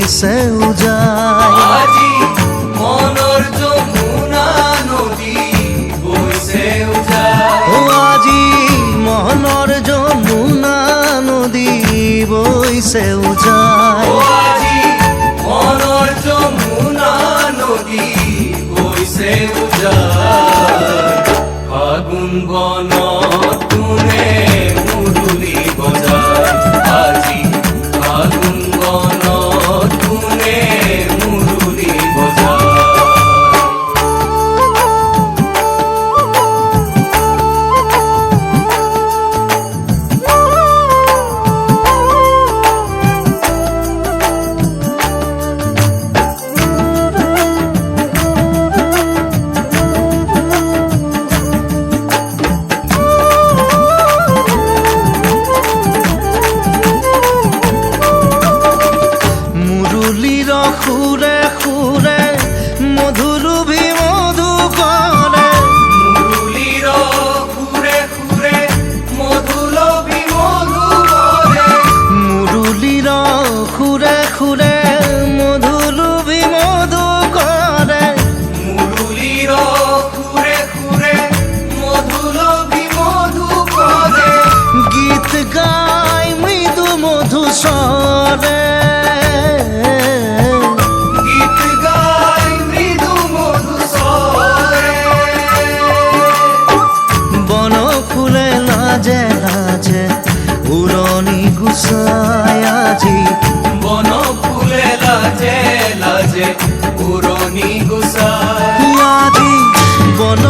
বৈছেও যায়। আজি মনৰ যমুনা নদী বৈছেও যায়। ও আজি মনৰ যমুনা নদী বৈছেও যায়। ও আজি মনৰ যমুনা নদী বৈছেও যায়। ফাগুন বনত কোনে মুৰুলি বজায়। আজি ফাগুন বনত কোনে মুৰুলি বজায়। মুরুলির সুরে সুরে মধুরূপী মধু করে। মুৰুলিৰ সুৰে সুৰে মধুলভী মধু কৰে। মুরুলির সুরে সুরে মধুরূপী মধু করে। মুৰুলিৰ সুৰে সুৰে মধুলভী মধু কৰে। গীত গাই মৃদু মধু স্বরে। গীত গাই মৃদু মধু স্বৰে। বন ফুলে লাজে লাজে উৰণি গুচাই আজি। বন ফুলে লাজে লাজে উৰণি গুচায়। আজি বন